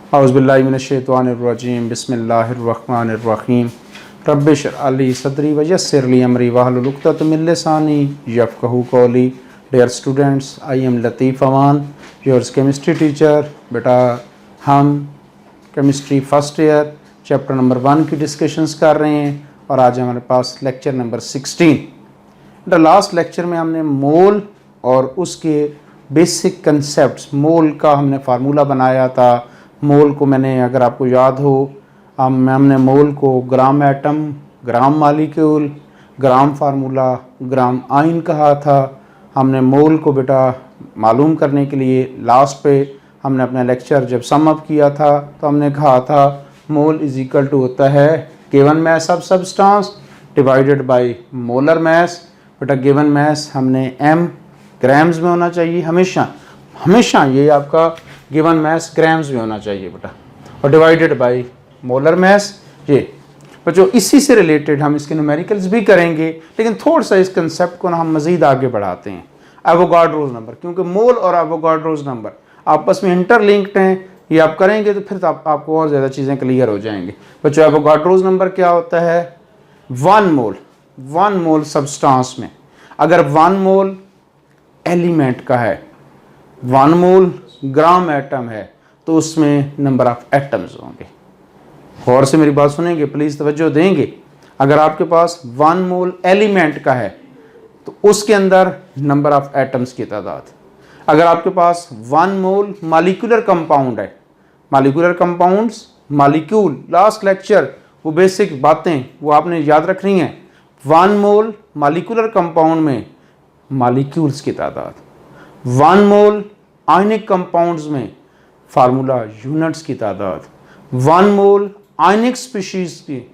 औज़ुबिल्लाहिमिनश्शैतानिर्रजीम बिस्मिल्लाहिर्रहमानिर्रहीम रब्बिश्रह ली सदरी वयस्सिर ली अमरी वहलुल उक़दतम मिन लिसानी यफ़क़हू क़ौली। Dear students, I am Latif Aman, yours chemistry teacher. बेटा हम chemistry first year chapter number 1 की डिस्कशंस कर रहे हैं और आज हमारे पास लेक्चर नंबर 16। लास्ट लेक्चर में हमने मोल और उसके बेसिक कंसेप्ट्स, मोल का हमने फार्मूला बनाया था। मोल को मैंने, अगर आपको याद हो, हमने मोल को ग्राम एटम, ग्राम मालिक्यूल, ग्राम फार्मूला, ग्राम आइन कहा था। हमने मोल को बेटा मालूम करने के लिए लास्ट पे हमने अपना लेक्चर जब सम अप किया था तो हमने कहा था मोल इज इक्वल टू होता है given mass of substance divided by molar mess. बेटा गिवन मैस हमने एम ग्राम्स में होना चाहिए, हमेशा ये आपका गिवन मैस ग्राम्स में होना चाहिए बेटा, और डिवाइडेड बाय मोलर मैस। ये बच्चों इसी से रिलेटेड हम इसके न्यूमेरिकल्स भी करेंगे, लेकिन थोड़ा सा इस कंसेप्ट को ना हम मज़ीद आगे बढ़ाते हैं। एवोगाड्रोस नंबर, क्योंकि मोल और एवोगाड्रोस नंबर आपस में इंटरलिंक्ड हैं, ये आप करेंगे तो फिर आपको और ज़्यादा चीज़ें क्लियर हो जाएंगी। बच्चों एवोगाड्रोस नंबर क्या होता है? 1 मोल सब्सटेंस में अगर 1 मोल एलिमेंट का है, 1 मोल ग्राम एटम है, तो उसमें नंबर ऑफ एटम्स होंगे। गौर से मेरी बात सुनेंगे, प्लीज़ तवज्जो देंगे। अगर आपके पास 1 मोल एलिमेंट का है तो उसके अंदर नंबर ऑफ एटम्स की तादाद। अगर आपके पास 1 मोल मॉलिक्यूलर कंपाउंड है, molecular compounds, molecule, last lecture वो बेसिक बातें वो आपने याद रखनी है। 1 मोल मॉलिक्यूलर कंपाउंड में मॉलिक्यूल्स की तादाद, 1 मोल आयनिक कंपाउंड्स में फार्मूला यूनिट्स की तादाद, 1 मोल आयनिक स्पीशीज की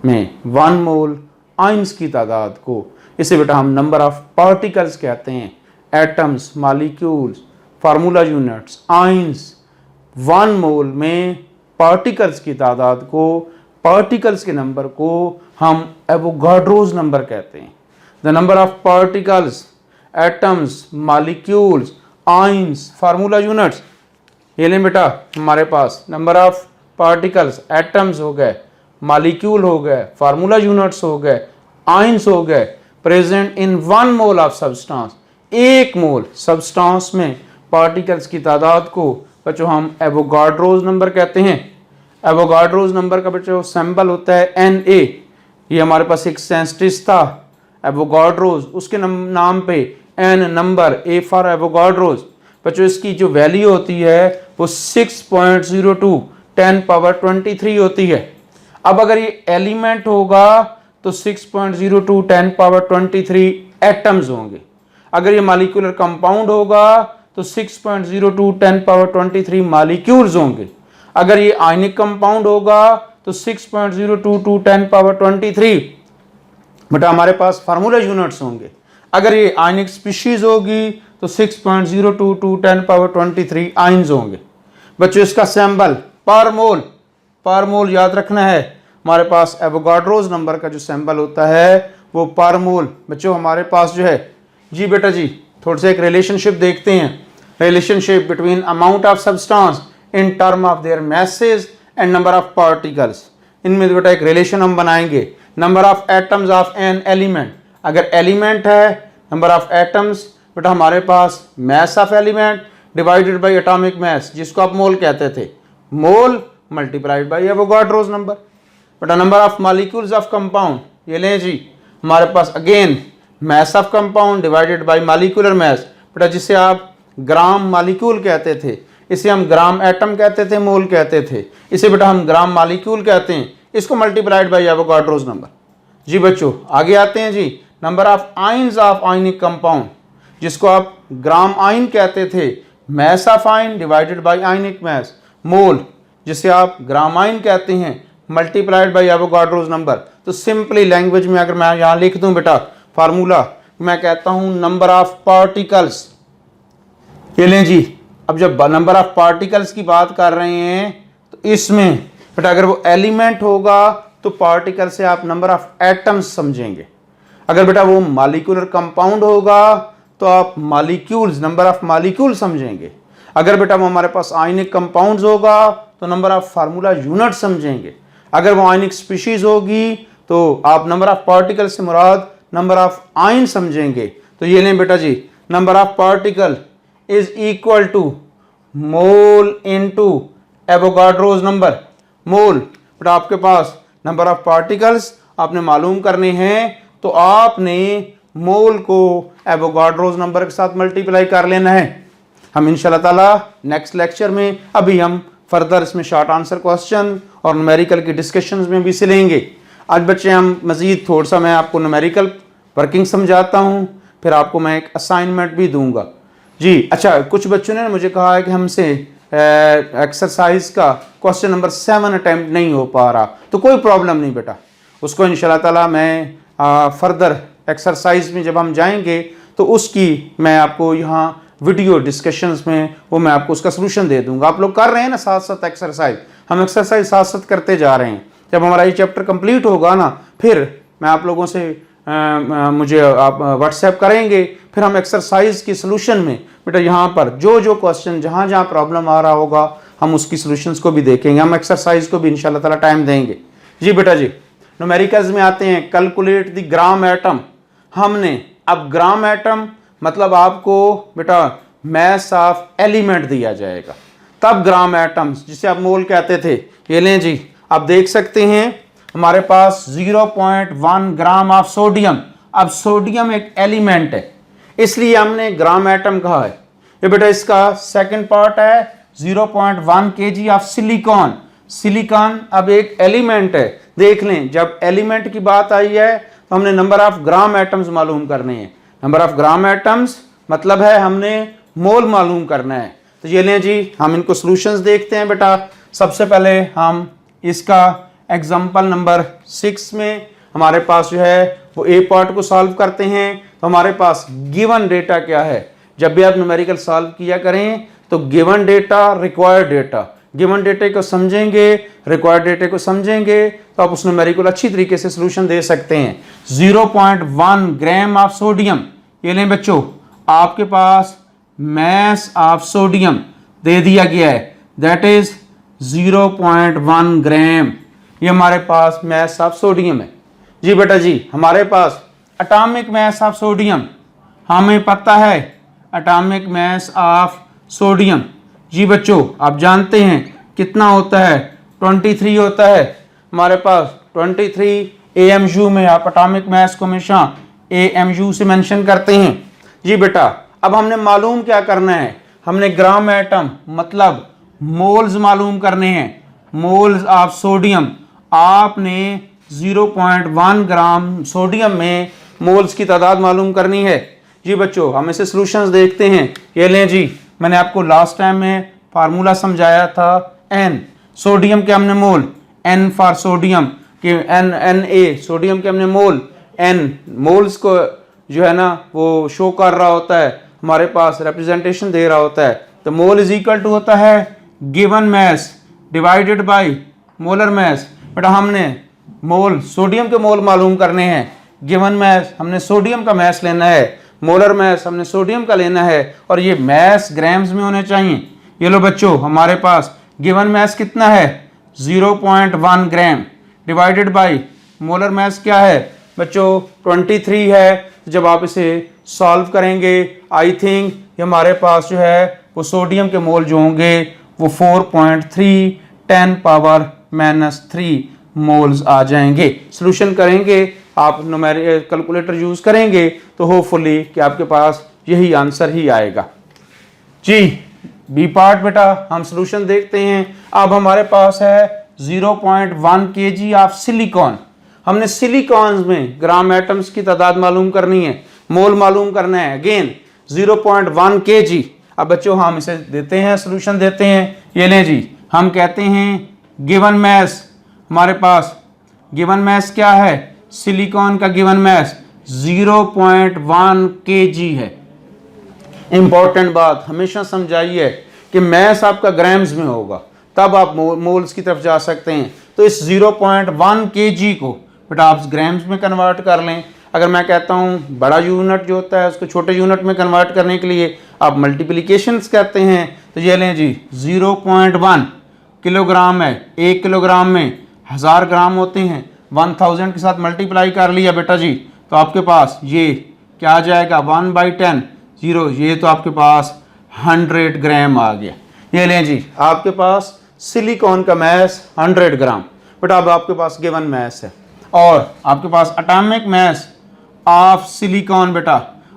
में 1 मोल आइंस की तादाद को, इसे बेटा हम नंबर ऑफ पार्टिकल्स कहते हैं। Atoms, molecules, formula units, ions, 1 मोल में पार्टिकल्स की तादाद को, पार्टिकल्स के नंबर को हम एवोगाड्रोस नंबर कहते हैं। The number of particles, atoms, molecules, ions, formula units, ये लें बेटा हमारे पास नंबर ऑफ पार्टिकल्स, एटम्स हो गए, मॉलिक्यूल हो गए, फार्मूला यूनिट्स हो गए, आइंस हो गए, present in 1 mole of substance. 1 mole substance में पार्टिकल्स की तादाद को बच्चों हम एवोगाड्रोस नंबर कहते हैं। एवोगाड्रोस नंबर का बच्चों सिंबल होता है Na। ये हमारे पास एक साइंटिस्ट था एवोगाड्रोस, उसके नाम पे N number, A for Avogadro's. बच्चों इसकी जो वैल्यू होती है वो 6.02 10⁻23 होती है। अब अगर ये एलिमेंट होगा तो 6.02 10⁻23 एटम्स होंगे। अगर ये मॉलिक्यूलर कंपाउंड होगा तो 6.02 10⁻23 मॉलिक्यूल्स होंगे। अगर ये आयनिक कंपाउंड होगा तो 6.022 10⁻23 बेटा हमारे पास फार्मूला यूनिट्स होंगे। अगर ये आयनिक स्पीशीज होगी तो 6.022 10⁻23 आइंस होंगे। बच्चों इसका सिंबल पर मोल याद रखना है। हमारे पास एवोगाड्रोस नंबर का जो सिंबल होता है वो पर मोल। बच्चों हमारे पास जो है जी बेटा जी थोड़ा सा एक रिलेशनशिप देखते हैं, relationship between amount of substance in term of their masses and number of particles. इनमें बेटा एक रिलेशन हम बनाएंगे। Number of atoms of an element, अगर एलिमेंट है नंबर ऑफ एटम्स, बेटा हमारे पास mass of element divided by atomic mass, जिसको आप मोल कहते थे, mole multiplied by Avogadro's number. बेटा number of molecules of compound, ये लें जी हमारे पास again mass of compound divided by molecular mass. बेटा जिसे आप ग्राम मॉलिक्यूल कहते थे, इसे हम ग्राम एटम कहते थे, मोल कहते थे, इसे बेटा हम ग्राम मॉलिक्यूल कहते हैं, इसको मल्टीप्लाइड बाय एवोगाड्रोस नंबर। जी बच्चों आगे आते हैं जी, number of ions of ionic compound, जिसको आप ग्राम आइन कहते थे, mass of ion divided by ionic mass, mole जिसे आप ग्राम आइन कहते हैं, मल्टीप्लाइड बाय एवोगाड्रोस नंबर। तो सिंपली लैंग्वेज में अगर मैं यहाँ लिख दूं बेटा फार्मूला, मैं कहता हूं नंबर ऑफ पार्टिकल्स। ये लें जी, अब जब नंबर ऑफ पार्टिकल्स की बात कर रहे हैं तो इसमें बेटा अगर वो एलिमेंट होगा तो पार्टिकल से आप नंबर ऑफ एटम्स समझेंगे। अगर बेटा वो मॉलिक्यूलर कंपाउंड होगा तो आप मॉलिक्यूल्स, नंबर ऑफ मॉलिक्यूल समझेंगे। अगर बेटा वो हमारे पास आयनिक कंपाउंड्स होगा तो नंबर ऑफ फार्मूला यूनिट समझेंगे। अगर वो आयनिक स्पीशीज होगी तो आप नंबर ऑफ पार्टिकल से मुराद नंबर ऑफ आयन समझेंगे। तो ये लें बेटा जी, number of particle is equal to mole into Avogadro's number. Mole बेटा आपके पास नंबर ऑफ पार्टिकल्स आपने मालूम करने हैं, तो आपने मोल को एवोगाड्रोज नंबर के साथ मल्टीप्लाई कर लेना है। हम इंशाल्लाह ताला नेक्स्ट लेक्चर में अभी हम फर्दर इसमें शॉर्ट आंसर क्वेश्चन और न्यूमेरिकल की डिस्कशंस में भी से लेंगे। आज बच्चे हम मज़ीद थोड़ा सा मैं आपको न्यूमेरिकल वर्किंग समझाता हूँ, फिर आपको मैं एक असाइनमेंट भी दूंगा जी। अच्छा, कुछ बच्चों ने मुझे कहा है कि हमसे एक्सरसाइज का क्वेश्चन नंबर 7 अटैम्प्ट नहीं हो पा रहा, तो कोई प्रॉब्लम नहीं बेटा, उसको इंशाल्लाह ताला मैं फर्दर एक्सरसाइज में जब हम जाएंगे तो उसकी मैं आपको यहाँ वीडियो डिस्कशंस में वो मैं आपको उसका सलूशन दे दूंगा। आप लोग कर रहे हैं ना साथ साथ एक्सरसाइज, हम एक्सरसाइज साथ साथ करते जा रहे हैं। जब हमारा ये चैप्टर कंप्लीट होगा ना, फिर मैं आप लोगों से मुझे आप व्हाट्सएप करेंगे, फिर हम एक्सरसाइज की सलूशन में बेटा यहाँ पर जो जो क्वेश्चन जहाँ जहाँ प्रॉब्लम आ रहा होगा हम उसकी सलूशंस को भी देखेंगे। हम एक्सरसाइज को भी इंशाल्लाह ताला टाइम देंगे जी। बेटा जी न्यूमेरिकल्स में आते हैं, कैलकुलेट द ग्राम एटम। हमने अब ग्राम एटम मतलब आपको बेटा मैस ऑफ एलिमेंट दिया जाएगा, तब ग्राम एटम्स जिसे आप मोल कहते थे, ये लें जी। आप देख सकते हैं हमारे पास 0.1 ग्राम ऑफ सोडियम। अब सोडियम एक एलिमेंट है, इसलिए हमने ग्राम एटम कहा है। ये बेटा इसका सेकंड पार्ट है 0.1 kg ऑफ सिलिकॉन। सिलिकॉन अब एक एलिमेंट है। देख लें, जब एलिमेंट की बात आई है तो हमने नंबर ऑफ ग्राम एटम्स मालूम करने हैं। नंबर ऑफ ग्राम एटम्स मतलब है हमने मोल मालूम करना है। तो ये लें जी, हम इनको सॉल्यूशंस देखते हैं बेटा। सबसे पहले हम इसका एग्जांपल नंबर 6 में हमारे पास जो है वो ए पार्ट को सॉल्व करते हैं। तो हमारे पास गिवन डेटा क्या है। जब भी आप न्यूमेरिकल सॉल्व किया करें तो given data, required data, given data को समझेंगे, रिक्वायर्ड डेटा को समझेंगे तो आप उस न्यूमेरिकल अच्छी तरीके से सॉल्यूशन दे सकते हैं। 0.1 ग्राम ऑफ सोडियम, ये लें बच्चों, आपके पास मैस ऑफ सोडियम दे दिया गया है, दैट इज 0.1 ग्राम। ये हमारे पास मैस ऑफ सोडियम है जी। बेटा जी हमारे पास एटॉमिक मैस ऑफ सोडियम, हमें पता है एटॉमिक मैस ऑफ सोडियम जी। बच्चों आप जानते हैं कितना होता है, 23 होता है हमारे पास 23 AMU में। आप एटॉमिक मैस को हमेशा AMU से मेंशन करते हैं जी। बेटा अब हमने मालूम क्या करना है, हमने ग्राम एटम मतलब मोल्स मालूम करने हैं, मोल्स ऑफ सोडियम। आपने 0.1 ग्राम सोडियम में मोल्स की तादाद मालूम करनी है जी। बच्चों हम इसे सॉल्यूशंस देखते हैं। ये लें जी, मैंने आपको लास्ट टाइम में फार्मूला समझाया था N, सोडियम के हमने मोल, N फॉर सोडियम के Na, सोडियम के हमने मोल, N मोल्स को जो है ना वो शो कर रहा होता है, हमारे पास रिप्रेजेंटेशन दे रहा होता है। तो मोल इज इक्वल टू होता है given mass divided by molar mess. बेटा हमने मोल सोडियम के मोल मालूम करने हैं, गिवन मैस हमने सोडियम का मैस लेना है, मोलर मैस हमने सोडियम का लेना है, और ये मैस ग्राम्स में होने चाहिए। ये लो बच्चों हमारे पास गिवन मैस कितना है 0.1 gram divided by molar mess क्या है बच्चों 23 है। जब आप इसे सॉल्व करेंगे आई थिंक ये हमारे पास जो है वो सोडियम के मोल जो होंगे वो 4.3 10⁻³ मोल्स आ जाएंगे। सॉल्यूशन करेंगे आप न्यूमेरिकल कैलकुलेटर यूज करेंगे तो होपफुली कि आपके पास यही आंसर ही आएगा जी। बी पार्ट बेटा हम सॉल्यूशन देखते हैं। अब हमारे पास है 0.1 kg ऑफ सिलिकॉन। हमने सिलिकॉन में ग्राम एटम्स की तादाद मालूम करनी है, मोल मालूम करना है। Again 0.1 kg। अब बच्चों हम इसे देते हैं, सॉल्यूशन देते हैं। ये लें जी, हम कहते हैं गिवन मैस, हमारे पास गिवन मैस क्या है, सिलिकॉन का गिवन मैस 0.1 kg है। इंपॉर्टेंट बात हमेशा समझाइए कि मैस आपका ग्राम्स में होगा, तब आप मोल्स की तरफ जा सकते हैं। तो इस 0.1 kg को बेटा आप ग्राम्स में कन्वर्ट कर लें। अगर मैं कहता हूँ बड़ा यूनिट जो होता है उसको छोटे यूनिट में कन्वर्ट करने के लिए आप मल्टीप्लिकेशंस कहते हैं। तो ये लें जी 0.1 किलोग्राम है, 1 किलोग्राम में 1000 ग्राम होते हैं। 1000 के साथ मल्टीप्लाई कर लिया बेटा जी, तो आपके पास ये क्या आ जाएगा 1/10 0, ये तो आपके पास 100 ग्राम आ गया। ये लें जी, आपके पास सिलिकॉन का मैस 100 ग्राम। बेटा अब आपके पास गिवन मैस है और आपके पास एटॉमिक मैस ऑफ सिलिकॉन। बेटा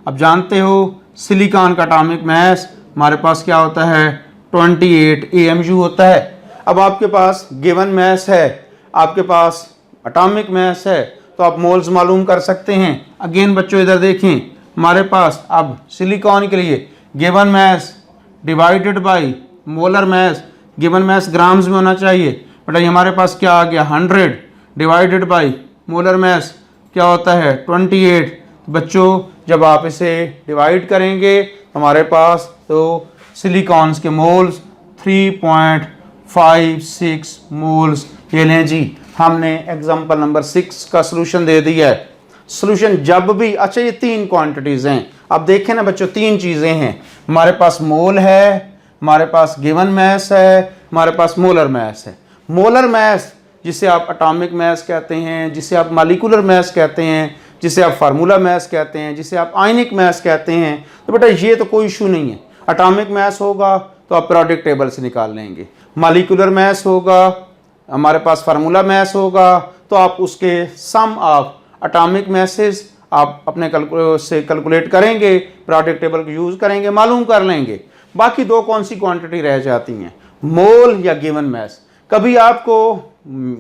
अब जानते हो सिलिकॉन का एटॉमिक मैस हमारे पास क्या होता है 28 AMU होता है। अब आपके पास गिवन मैस है, आपके पास एटॉमिक मैस है, तो आप मोल्स मालूम कर सकते हैं। अगेन बच्चों इधर देखें, हमारे पास अब सिलिकॉन के लिए given mass divided by molar mass, given mass grams में होना चाहिए। बेटा ये हमारे पास क्या आ गया 100 डिवाइडेड बाय मोलर मैस क्या होता है 28। बच्चों जब आप इसे डिवाइड करेंगे तो हमारे पास तो सिलिकॉन्स के मोल्स 3.56 मोल्स। ये लें जी, हमने एग्जाम्पल नंबर 6 का सोल्यूशन दे दिया है। सोल्यूशन जब भी, अच्छा ये 3 क्वांटिटीज हैं। अब देखें ना बच्चों, 3 चीजें हैं, हमारे पास मोल है, हमारे पास गिवन मैस है, हमारे पास मोलर मैस है। मोलर मैस जिसे आप एटॉमिक मैस कहते हैं, जिसे आप मॉलिक्यूलर मैस कहते हैं, जिसे आप फार्मूला मैस कहते हैं, जिसे आप आयनिक मैस कहते हैं, तो बेटा ये तो कोई इशू नहीं है। एटॉमिक मैस होगा तो आप पीरियोडिक टेबल से निकाल लेंगे, मॉलिक्यूलर मैस होगा, हमारे पास फार्मूला मैस होगा, तो आप उसके सम ऑफ एटॉमिक मैसेस आप अपने से कैलकुलेट करेंगे, पीरियोडिक टेबल को यूज़ करेंगे, मालूम कर लेंगे। बाकी 2 कौन सी क्वांटिटी रह जाती हैं, मोल या गिवन मैस। कभी आपको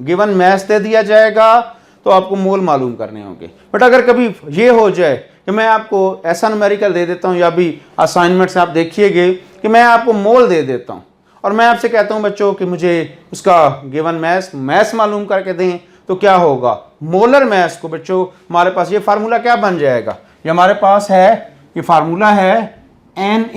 गिवन मैस दे दिया जाएगा तो आपको मोल मालूम करने होंगे। बट अगर कभी ये हो जाए कि मैं आपको ऐसा न्यूमेरिकल दे देता हूँ, या भी असाइनमेंट से आप देखिएगे कि मैं आपको मोल दे देता हूँ और मैं आपसे कहता हूँ बच्चों कि मुझे उसका गिवन मैस मालूम करके दें, तो क्या होगा मोलर मैस को बच्चों हमारे पास ये फार्मूला क्या बन जाएगा, ये हमारे पास है, ये फार्मूला है N =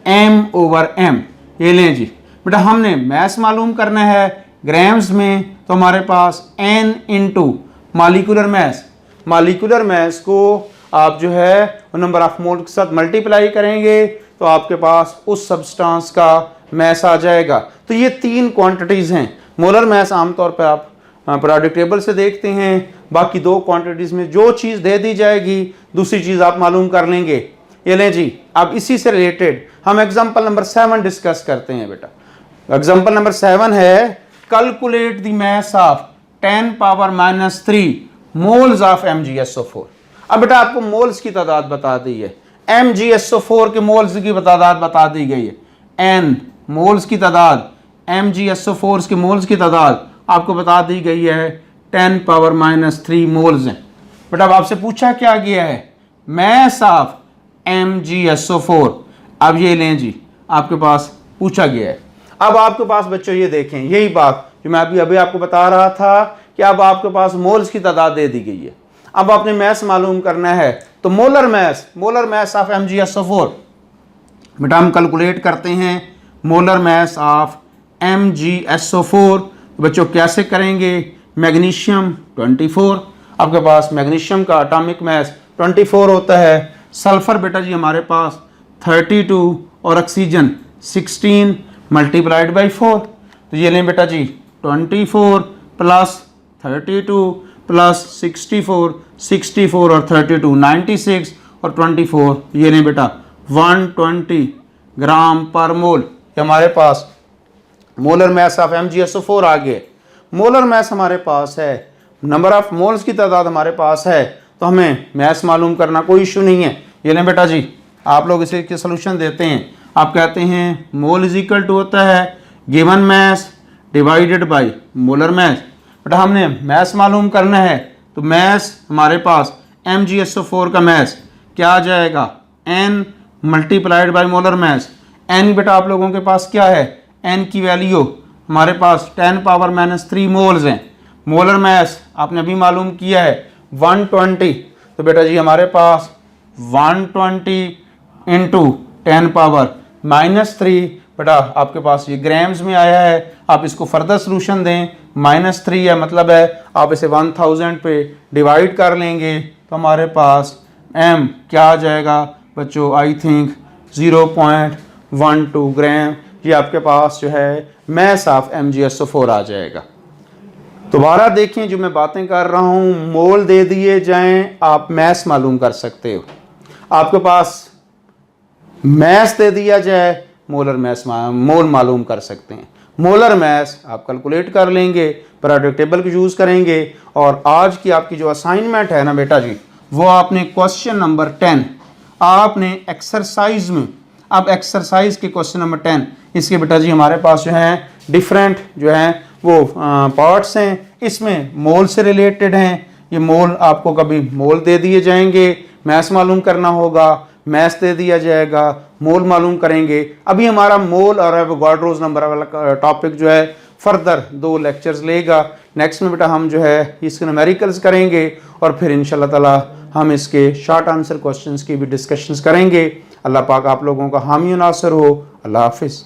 M/M। ये लें जी, बेटा हमने मैस मालूम करना है ग्राम्स में, तो हमारे पास N × molecular mass. Molecular mass को आप जो है नंबर ऑफ मोल के साथ मल्टीप्लाई करेंगे तो आपके पास उस सब्सटेंस का मैस आ जाएगा। तो ये 3 क्वांटिटीज़ हैं। मोलर मैस आमतौर पर आप पीरियोडिक टेबल से देखते हैं, बाकी 2 क्वांटिटीज़ में जो चीज़ दे दी जाएगी दूसरी चीज़ आप मालूम कर लेंगे। ये लें जी, अब इसी से रिलेटेड हम एग्जाम्पल नंबर 7 डिस्कस करते हैं। बेटा एग्जाम्पल नंबर 7 है calculate the mass of 10⁻³ moles of MgSO4। अब बेटा आपको मोल्स की तादाद बता दी है, MgSO4 के मोल्स की तादाद बता दी गई है, N मोल्स की तादाद, MgSO4 के मोल्स की तादाद आपको बता दी गई है 10⁻³ मोल्स हैं। बेटा अब आपसे पूछा क्या गया है मैस ऑफ MgSO4। अब ये लें जी, आपके पास पूछा गया है। अब आपके पास बच्चों ये देखें, यही बात जो मैं अभी आपको बता रहा था कि अब आपके पास मोल्स की तादाद दे दी गई है। अब आपने मैस मालूम करना है, तो मोलर मैस ऑफ MgSO4। बेटा हम कैलकुलेट करते हैं मोलर मैस ऑफ MgSO4। तो बच्चों कैसे करेंगे, मैग्नीशियम 24, आपके पास मैग्नीशियम का एटॉमिक मैस 24 होता है। सल्फर बेटा जी हमारे पास 32 और ऑक्सीजन 16 मल्टीप्लाइड बाई 4। तो ये लें बेटा जी 24 + 32 + 64 और 32 96 और 24, ये लें बेटा 120 ग्राम पर मोल। हमारे पास मोलर मैस ऑफ MgSO4 आ गए। मोलर मैस हमारे पास है, नंबर ऑफ मोल्स की तादाद हमारे पास है, तो हमें मैस मालूम करना कोई इशू नहीं है। ये लें बेटा जी, आप लोग इसे सोल्यूशन देते हैं, आप कहते हैं मोल = होता है given mass divided by molar mess. बेटा हमने मैस मालूम करना है, तो मैस हमारे पास MgSO4 का मैस क्या आ जाएगा N multiplied by molar mess. N बेटा आप लोगों के पास क्या है, N की वैल्यू हमारे पास 10⁻³ मोल्स हैं। मोलर मैस आपने अभी मालूम किया है 120, तो बेटा जी हमारे पास 120 × 10⁻³ बेटा आपके पास ये ग्राम्स में आया है। आप इसको फर्दर सोल्यूशन दें, -3 है, मतलब है आप इसे 1000 पे डिवाइड कर लेंगे तो हमारे पास M क्या आ जाएगा बच्चों, आई थिंक 0.12 ग्राम ये आपके पास जो है मैस ऑफ MgSO4 आ जाएगा। दोबारा देखें, जो मैं बातें कर रहा हूँ, मोल दे दिए जाएं, आप मैस मालूम कर सकते हो। आपके पास मैस दे दिया जाए, मोल मालूम कर सकते हैं। मोलर मैस आप कैलकुलेट कर लेंगे, पीरियोडिक टेबल को यूज़ करेंगे। और आज की आपकी जो असाइनमेंट है ना बेटा जी, वो आपने क्वेश्चन नंबर 10 आपने एक्सरसाइज में, अब एक्सरसाइज के क्वेश्चन नंबर 10 इसके बेटा जी हमारे पास जो है डिफरेंट जो है वो पार्ट्स हैं, इसमें मोल से रिलेटेड हैं। ये मोल आपको कभी मोल दे दिए जाएंगे, मैस मालूम करना होगा, मैस दे दिया जाएगा, मोल मालूम करेंगे। अभी हमारा मोल और एवोगाड्रोस नंबर वाला टॉपिक जो है फर्दर 2 लेक्चर्स लेगा। नेक्स्ट में बेटा हम जो है इसके न्यूमेरिकल्स करेंगे और फिर इंशाल्लाह ताला हम इसके शॉर्ट आंसर क्वेश्चंस की भी डिस्कशंस करेंगे। अल्लाह पाक आप लोगों का हामी नासर हो। अल्लाह हाफिज़।